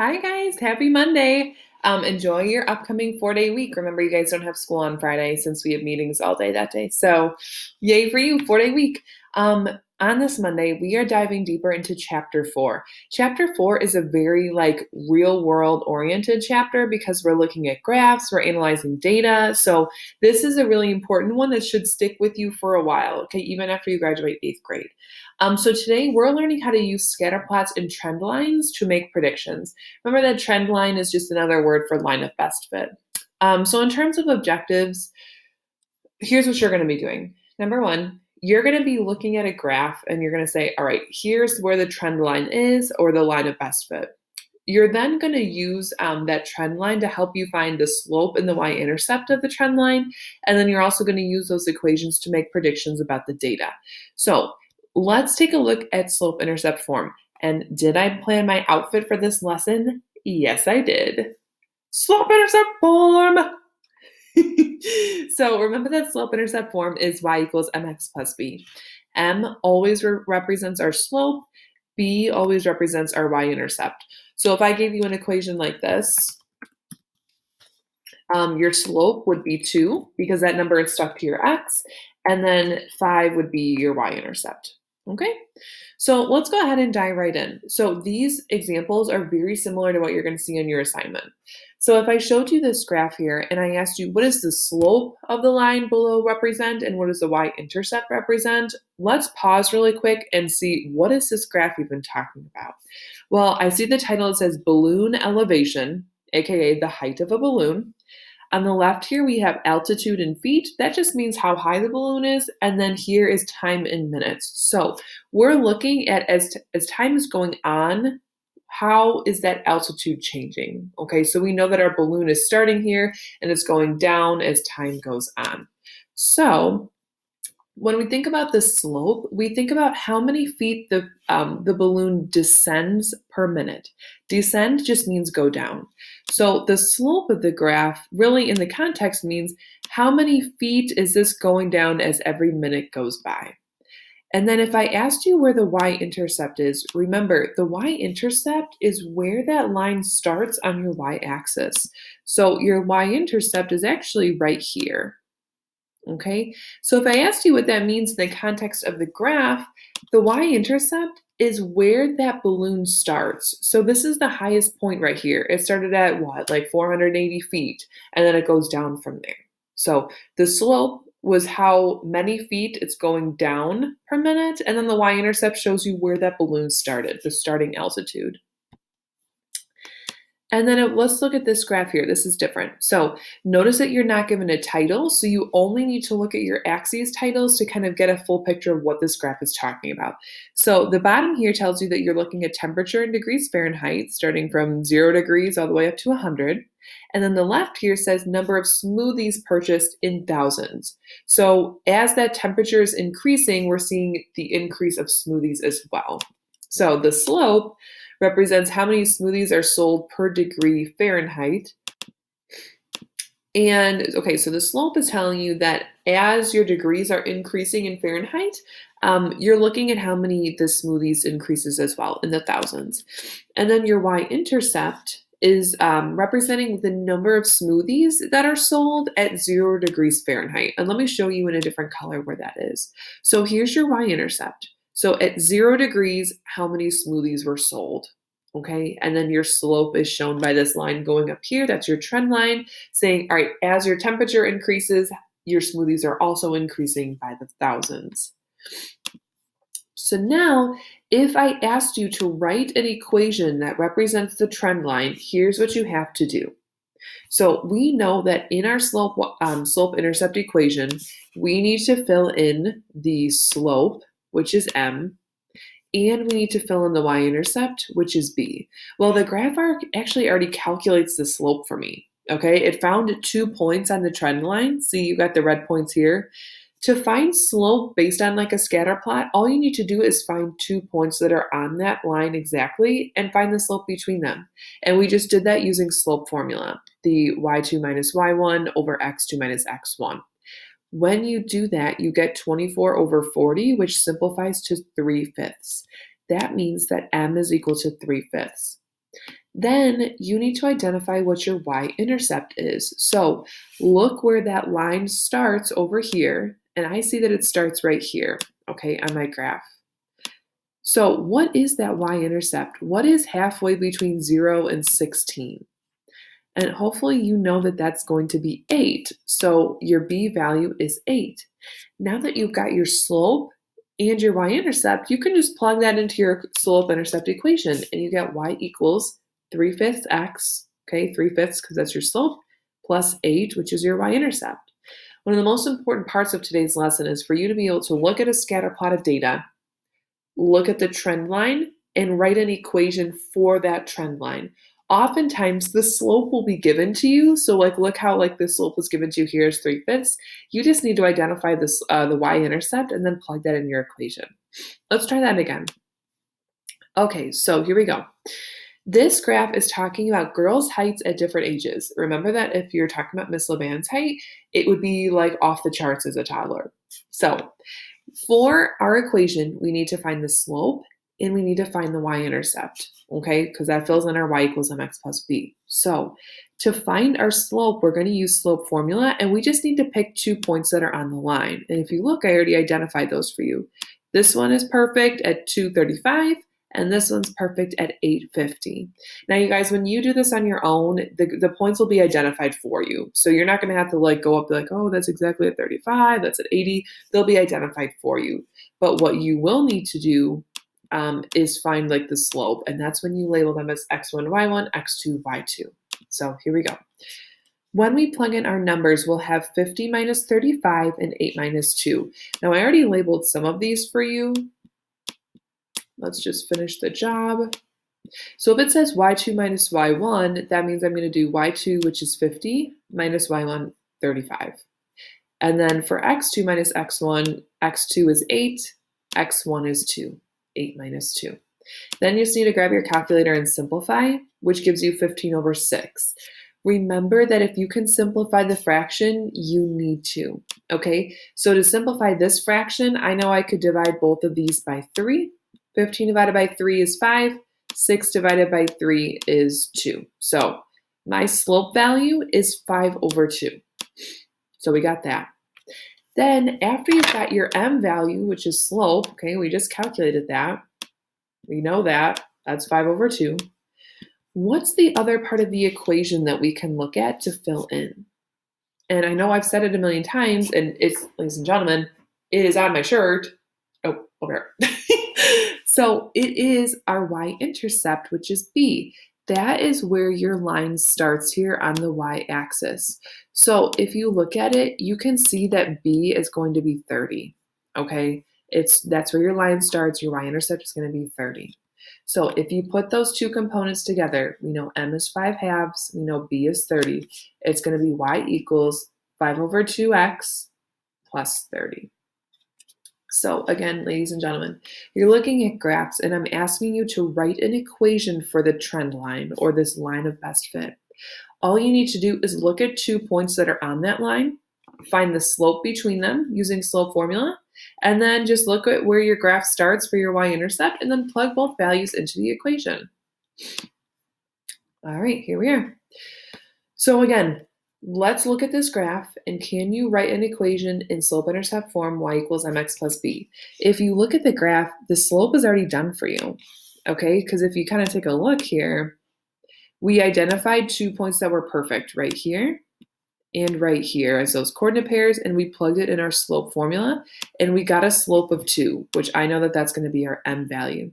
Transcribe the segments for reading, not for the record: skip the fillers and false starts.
Hi guys, happy Monday. Enjoy your upcoming 4-day week. Remember, you guys don't have school on Friday since we have meetings all day that day. So yay for you, 4-day week. On this Monday, we are diving deeper into chapter 4. Chapter 4 is a very real world oriented chapter because we're looking at graphs, we're analyzing data. So this is a really important one that should stick with you for a while, okay, even after you graduate 8th grade. So today we're learning how to use scatter plots and trend lines to make predictions. Remember that trend line is just another word for line of best fit. So in terms of objectives, here's what you're going to be doing. Number one, you're going to be looking at a graph and you're going to say, all right, here's where the trend line is or the line of best fit. You're then going to use that trend line to help you find the slope and the y-intercept of the trend line. And then you're also going to use those equations to make predictions about the data. So let's take a look at slope-intercept form. And did I plan my outfit for this lesson? Yes, I did. Slope-intercept form! So remember that slope-intercept form is y equals mx plus b. M always represents our slope. B always represents our y-intercept. So if I gave you an equation like this, your slope would be 2 because that number is stuck to your x, and then 5 would be your y-intercept. Okay, so let's go ahead and dive right in. So these examples are very similar to what you're going to see in your assignment. So if I showed you this graph here and I asked you, what does the slope of the line below represent and what does the y-intercept represent? Let's pause really quick and see, what is this graph even talking about? Well, I see the title, it says balloon elevation, aka the height of a balloon. On the left here, we have altitude in feet. That just means how high the balloon is. And then here is time in minutes. So we're looking at as time is going on, how is that altitude changing? Okay, so we know that our balloon is starting here and it's going down as time goes on. So when we think about the slope, we think about how many feet the balloon descends per minute. Descend just means go down. So the slope of the graph really in the context means how many feet is this going down as every minute goes by. And then if I asked you where the y-intercept is, remember the y-intercept is where that line starts on your y-axis. So your y-intercept is actually right here. Okay, so if I asked you what that means in the context of the graph, the y-intercept is where that balloon starts. So this is the highest point right here. It started at what, like 480 feet, and then it goes down from there. So the slope was how many feet it's going down per minute, and then the y-intercept shows you where that balloon started, the starting altitude. And then let's look at this graph here. This is different. So notice that you're not given a title, so you only need to look at your axes titles to kind of get a full picture of what this graph is talking about. So the bottom here tells you that you're looking at temperature in degrees Fahrenheit, starting from 0 degrees all the way up to 100. And then the left here says number of smoothies purchased in thousands. So as that temperature is increasing, we're seeing the increase of smoothies as well. So the slope represents how many smoothies are sold per degree Fahrenheit. And okay, so the slope is telling you that as your degrees are increasing in Fahrenheit, you're looking at how many the smoothies increases as well in the thousands. And then your y-intercept is representing the number of smoothies that are sold at 0 degrees Fahrenheit. And let me show you in a different color where that is. So here's your y-intercept. So at 0 degrees, how many smoothies were sold? Okay, and then your slope is shown by this line going up here. That's your trend line saying, all right, as your temperature increases, your smoothies are also increasing by the thousands. So now, if I asked you to write an equation that represents the trend line, here's what you have to do. So we know that in our slope-intercept equation, we need to fill in the slope, which is m, and we need to fill in the y-intercept, which is b. Well, the graph actually already calculates the slope for me, okay? It found 2 points on the trend line. See, you got the red points here. To find slope based on like a scatter plot, all you need to do is find 2 points that are on that line exactly and find the slope between them. And we just did that using slope formula, the y2 minus y1 over x2 minus x1. When you do that, you get 24 over 40, which simplifies to 3/5. That means that m is equal to 3/5. Then you need to identify what your y-intercept is. So look where that line starts over here, and I see that it starts right here, okay, on my graph. So what is that y-intercept? What is halfway between 0 and 16? And hopefully you know that that's going to be 8. So your b value is 8. Now that you've got your slope and your y-intercept, you can just plug that into your slope-intercept equation, and you get y equals 3/5 x, okay, 3/5 because that's your slope, plus 8, which is your y-intercept. One of the most important parts of today's lesson is for you to be able to look at a scatter plot of data, look at the trend line, and write an equation for that trend line. Oftentimes, the slope will be given to you. So, like, look how like the slope was given to you here is 3/5. You just need to identify this the y-intercept and then plug that in your equation. Let's try that again. Okay, so here we go. This graph is talking about girls' heights at different ages. Remember that if you're talking about Miss LeBand's height, it would be like off the charts as a toddler. So for our equation, we need to find the slope and we need to find the y-intercept, okay? Because that fills in our y equals mx plus b. So to find our slope, we're going to use slope formula, and we just need to pick 2 points that are on the line. And if you look, I already identified those for you. This one is perfect at 235, and this one's perfect at 850. Now, you guys, when you do this on your own, the points will be identified for you. So you're not going to have to like go up like, oh, that's exactly at 35, that's at 80. They'll be identified for you. But what you will need to do is find like the slope, and that's when you label them as x1, y1, x2, y2. So here we go. When we plug in our numbers, we'll have 50 minus 35 and 8 minus 2. Now, I already labeled some of these for you. Let's just finish the job. So if it says y2 minus y1, that means I'm going to do y2, which is 50, minus y1, 35. And then for x2 minus x1, x2 is 8, x1 is 2, 8 minus 2. Then you just need to grab your calculator and simplify, which gives you 15 over 6. Remember that if you can simplify the fraction, you need to, okay? So to simplify this fraction, I know I could divide both of these by 3. 15 divided by 3 is 5. 6 divided by 3 is 2. So my slope value is 5 over 2. So we got that. Then after you've got your m value, which is slope, okay, we just calculated that. We know that. That's 5 over 2. What's the other part of the equation that we can look at to fill in? And I know I've said it a million times, and it's, ladies and gentlemen, it is on my shirt. Oh, over here. So it is our y-intercept, which is b. That is where your line starts here on the y-axis. So if you look at it, you can see that b is going to be 30, okay? That's where your line starts. Your y-intercept is going to be 30. So if you put those two components together, we know m is 5/2, we know b is 30. It's going to be y equals 5 over 2x plus 30. So again, ladies and gentlemen, you're looking at graphs, and I'm asking you to write an equation for the trend line, or this line of best fit. All you need to do is look at 2 points that are on that line, find the slope between them using slope formula, and then just look at where your graph starts for your y-intercept, and then plug both values into the equation. All right, here we are. So again, let's look at this graph, and can you write an equation in slope-intercept form, y equals mx plus b? If you look at the graph, the slope is already done for you, okay? Because if you kind of take a look here, we identified 2 points that were perfect right here and right here as those coordinate pairs, and we plugged it in our slope formula, and we got a slope of 2, which I know that that's going to be our m value.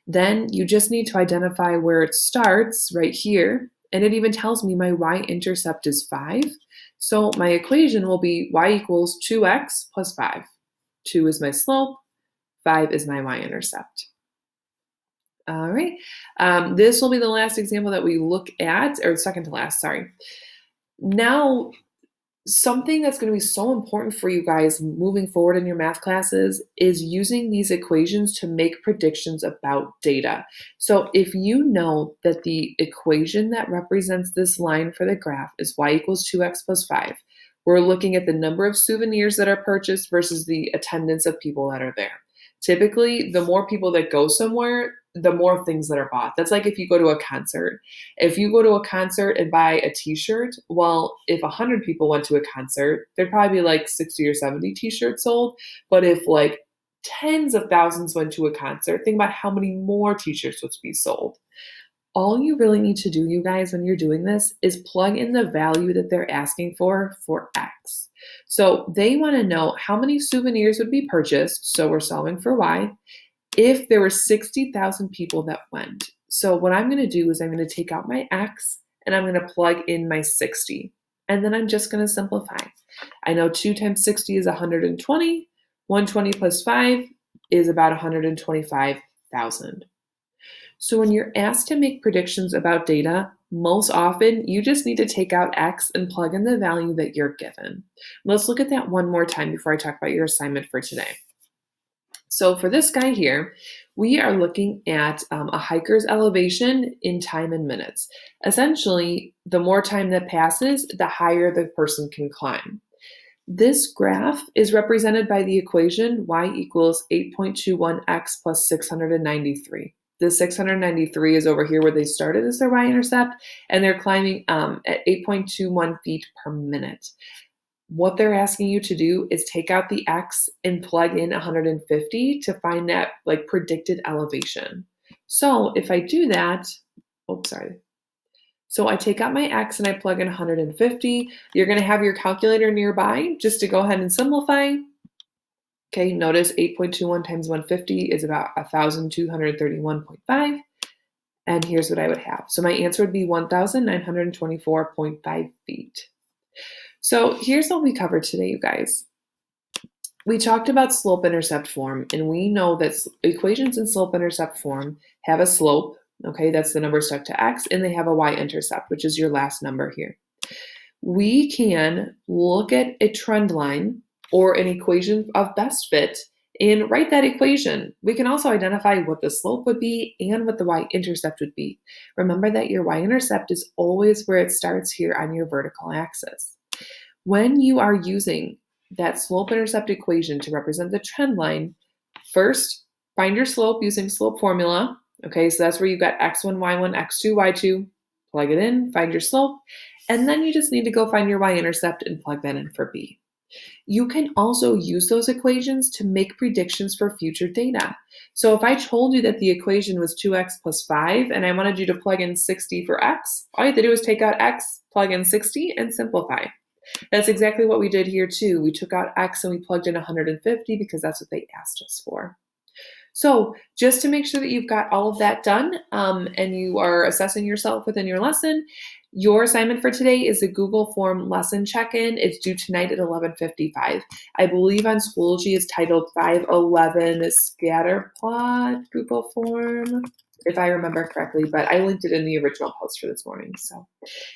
Then you just need to identify where it starts right here, and it even tells me my y-intercept is 5. So my equation will be y equals 2x plus 5. 2 is my slope, 5 is my y-intercept. All right, this will be the last example that we look at, or second to last, sorry. Now, something that's going to be so important for you guys moving forward in your math classes is using these equations to make predictions about data. So if you know that the equation that represents this line for the graph is y equals 2x plus 5, we're looking at the number of souvenirs that are purchased versus the attendance of people that are there. Typically, the more people that go somewhere, the more things that are bought. That's like if you go to a concert. If you go to a concert and buy a t-shirt, well, if 100 people went to a concert, there'd probably be like 60 or 70 t-shirts sold. But if like tens of thousands went to a concert, think about how many more t-shirts would be sold. All you really need to do, you guys, when you're doing this is plug in the value that they're asking for X. So they want to know how many souvenirs would be purchased. So we're solving for Y if there were 60,000 people that went. So what I'm going to do is I'm going to take out my X and I'm going to plug in my 60. And then I'm just going to simplify. I know 2 times 60 is 120. 120 plus 5 is about 125,000. So when you're asked to make predictions about data, most often you just need to take out X and plug in the value that you're given. Let's look at that one more time before I talk about your assignment for today. So for this guy here, we are looking at a hiker's elevation in time and minutes. Essentially, the more time that passes, the higher the person can climb. This graph is represented by the equation y equals 8.21x plus 693. The 693 is over here where they started as their y-intercept, and they're climbing at 8.21 feet per minute. What they're asking you to do is take out the x and plug in 150 to find that like predicted elevation. So if I do that, So I take out my x and I plug in 150. You're going to have your calculator nearby just to go ahead and simplify. Okay, notice 8.21 times 150 is about 1,231.5. And here's what I would have. So my answer would be 1,924.5 feet. So here's what we covered today, you guys. We talked about slope-intercept form, and we know that equations in slope-intercept form have a slope, okay, that's the number stuck to x, and they have a y-intercept, which is your last number here. We can look at a trend line or an equation of best fit and write that equation. We can also identify what the slope would be and what the y-intercept would be. Remember that your y-intercept is always where it starts here on your vertical axis. When you are using that slope-intercept equation to represent the trend line, first, find your slope using slope formula. Okay, so that's where you've got x1, y1, x2, y2. Plug it in, find your slope, and then you just need to go find your y-intercept and plug that in for b. You can also use those equations to make predictions for future data. So if I told you that the equation was 2x plus 5 and I wanted you to plug in 60 for x, all you have to do is take out x, plug in 60, and simplify. That's exactly what we did here too. We took out x and we plugged in 150 because that's what they asked us for. So just to make sure that you've got all of that done and you are assessing yourself within your lesson, your assignment for today is a Google Form lesson check-in. It's due tonight at 11:55. I believe on Schoology it's titled 511 Scatter Plot Google Form, if I remember correctly, but I linked it in the original post for this morning. So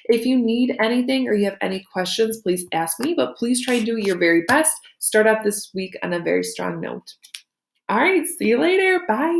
if you need anything or you have any questions, please ask me, but please try to do your very best. Start out this week on a very strong note. All right, see you later. Bye.